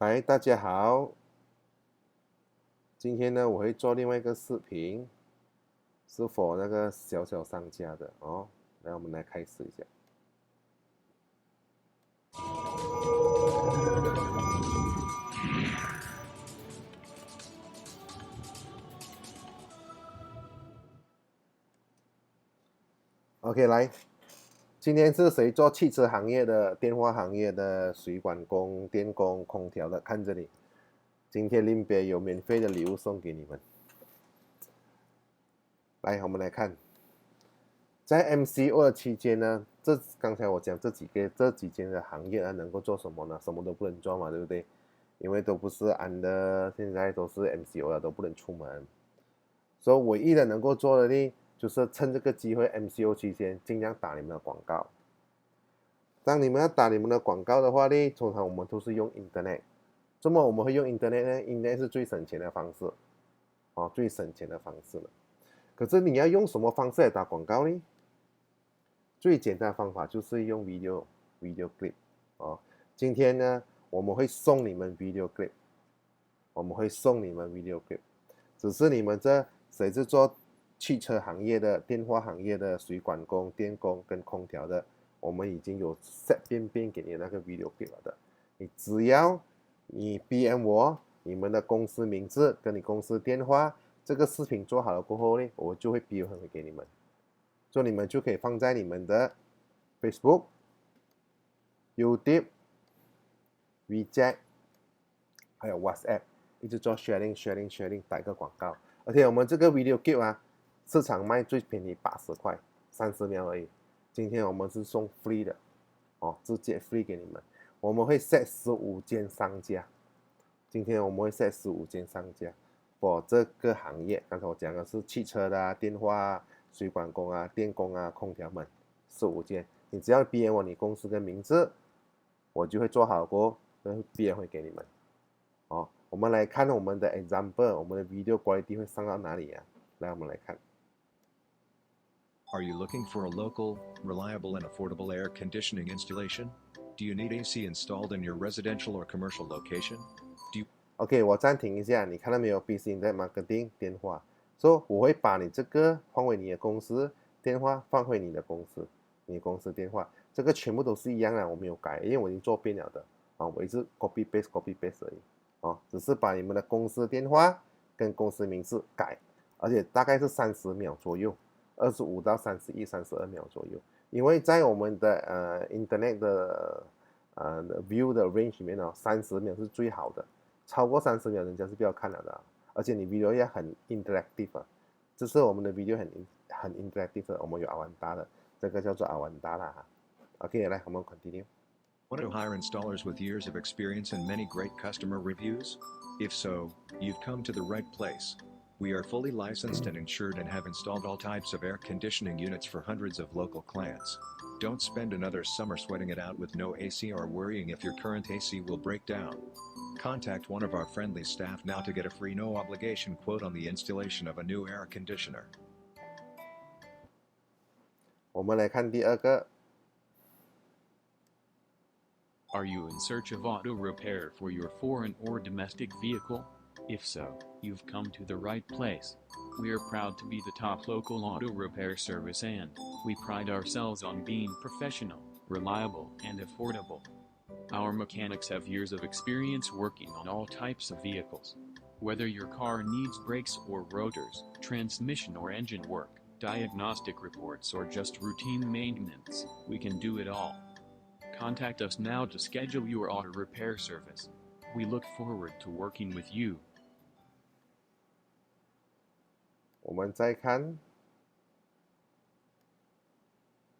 嗨，大家好。今天呢，我会做另外一个视频，是否那个小小商家的哦。来，我们来开始一下。OK，来，今天是谁做汽车行业的、电话行业的、水管工、电工、空调的？看这里，今天林别有免费的礼物送给你们。来，我们来看，在 MCO 的期间呢，刚才我讲这几间的行业啊，能够做什么呢？什么都不能做嘛，对不对？因为都不是安的，现在都是 MCO 了，都不能出门。所以唯一的能够做的呢，就是趁这个机会 MCO 期间尽量打你们的广告。当你们要打你们的广告的话呢，通常我们都是用 Internet。这么我们会用 Internet 呢？Internet 是最省钱的方式，哦，最省钱的方式了。可是你要用什么方式来打广告呢？最简单的方法就是用 video clip 哦。今天呢，我们会送你们 video clip，我们会送你们 video clip。只是你们这谁是做汽车行业的、电话行业的、水管工、电工跟空调的，我们已经有 set 便给你那个 video clip 了的。你只要你 BM 我你们的公司名字跟你公司电话，这个视频做好了过后呢，我就会 BM 回给你们，所以你们就可以放在你们的 Facebook、YouTube、WeChat 还有 WhatsApp。一直做 sharing 打一个广告，而且我们这个 video clip 啊，市场卖最便宜80块，30秒而已。今天我们是送 free 的哦，直接 free 给你们。我们会 set 15间商家，今天我们会 set 15间商家，for 这个行业。刚才我讲的是汽车的啊、电话啊、水管工啊、电工啊、空调们15间。你只要编我你公司的名字，我就会做好过，编会给你们。哦，我们来看我们的 example， 我们的 video quality 会上到哪里啊？来，我们来看。Are you looking for a local, reliable, and affordable air conditioning installation? Do you need AC installed in your residential or commercial location? OK， 我暂停一下，你看到没有 ？Business Marketing 电话，说、so, 我会把你这个放回你的公司电话，放回你的公司，你公司电话，这个全部都是一样的，我没有改，因为我已经做遍了的啊，我一直 copy paste 而已啊，只是把你们的公司电话跟公司名字改，而且大概是30秒左右，25到31、32秒左右，因为在我们的Internet 的view 的 range 里面呢、30秒是最好的。超过30秒，人家是不要看了的、啊，而且你 video 要很 interactive 啊，这是我们的 video 很 interactive 的，我们有阿万达的，这个叫做阿万达啦哈。OK， 来，我们 continue。Want to hire installers with years of experience and many great customer reviews? If so, you've come to the right place. We are fully licensed and insured and have installed all types of air conditioning units for hundreds of local clients. Don't spend another summer sweating it out with no AC or worrying if your current AC will break down. Contact one of our friendly staff now to get a free no obligation quote on the installation of a new air conditioner. 我们来看第二个。Are you in search of auto repair for your foreign or domestic vehicle? If so, you've come to the right place. We are proud to be the top local auto repair service and we pride ourselves on being professional, reliable, and affordable. Our mechanics have years of experience working on all types of vehicles. Whether your car needs brakes or rotors, transmission or engine work, diagnostic reports or just routine maintenance, we can do it all. Contact us now to schedule your auto repair service. We look forward to working with you. 我们再看。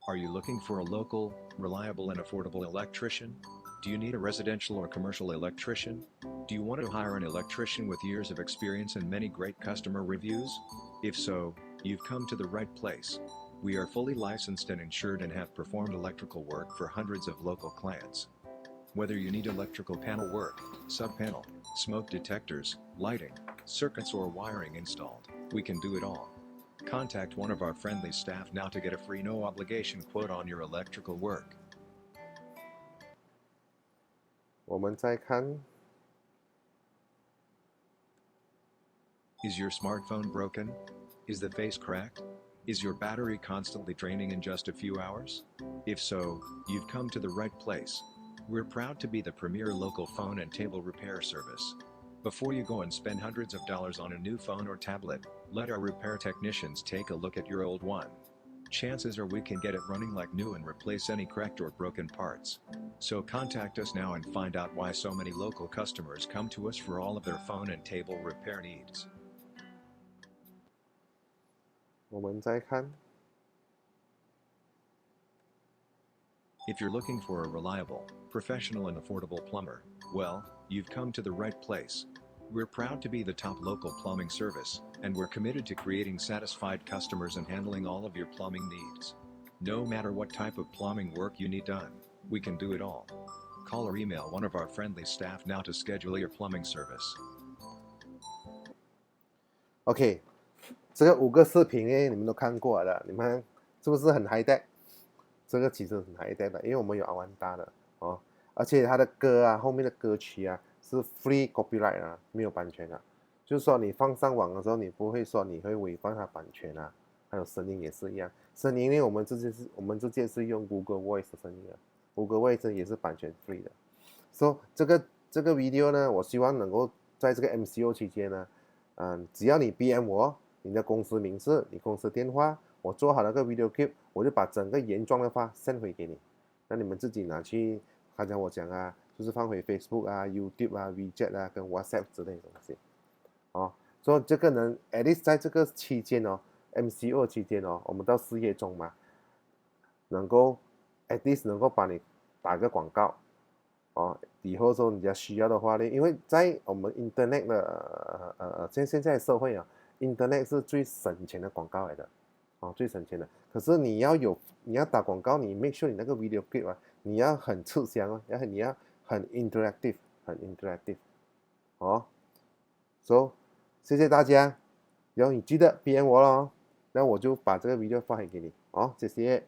Are you looking for a local, reliable, and affordable electrician? Do you need a residential or commercial electrician? Do you want to hire an electrician with years of experience and many great customer reviews? If so, you've come to the right place. We are fully licensed and insured and have performed electrical work for hundreds of local clients. Whether you need electrical panel work, sub-panel, smoke detectors, lighting, circuits or wiring installed, we can do it all. Contact one of our friendly staff now to get a free no obligation quote on your electrical work. 我们再看。Is your smartphone broken? Is the face cracked? Is your battery constantly draining in just a few hours? If so, you've come to the right place. We're proud to be the premier local phone and table repair service. Before you go and spend hundreds of dollars on a new phone or tablet, let our repair technicians take a look at your old one. Chances are we can get it running like new and replace any cracked or broken parts. So contact us now and find out why so many local customers come to us for all of their phone and table repair needs. 我们再看 If you're looking for a reliable, professional and affordable plumber, well, you've come to the right place. We're proud to be the top local plumbing service, and we're committed to creating satisfied customers and handling all of your plumbing needs. No matter what type of plumbing work you need done, we can do it all. Call or email one of our friendly staff now to schedule your plumbing service. OK， 这个5个视频呢，你们都看过了，你们是不是很 high tech？ 这个其实很 high tech 的，因为我们有阿万达的哦，而且它的歌啊，后面的歌曲啊是 free copyright 啊，没有版权啊，就是说你放上网的时候，你不会说你会违反它版权啊。还有声音也是一样，声音呢，我们直接是用 Google Voice 的声音啊 ，Google Voice 也是版权 free 的。So 这个 video 呢，我希望能够在这个 MCO 期间呢，只要你 BM 我，你的公司名字、你公司电话，我做好那个 video clip， 我就把整个原装的话 send 回给你，那你们自己拿去，刚才我讲啊，就是放回 Facebook 啊、YouTube 啊、WeChat 啊跟 WhatsApp 之类的东西，哦，所以这个呢 ，at least 在这个期间哦 ，MCO 期间哦，我们到4月中嘛，能够 at least 能够帮你打个广告。哦，以后说人家需要的话呢，因为在我们 Internet 的现在社会啊 ，Internet 是最省钱的广告来的，哦，最省钱的。可是你要打广告，你 make sure 你那个 video clip 啊，你要很吃香哦，你要很 interactive， 哦。So 谢谢大家，然后你记得 PM 我咯，那我就把这个 video 发给你，哦，谢谢。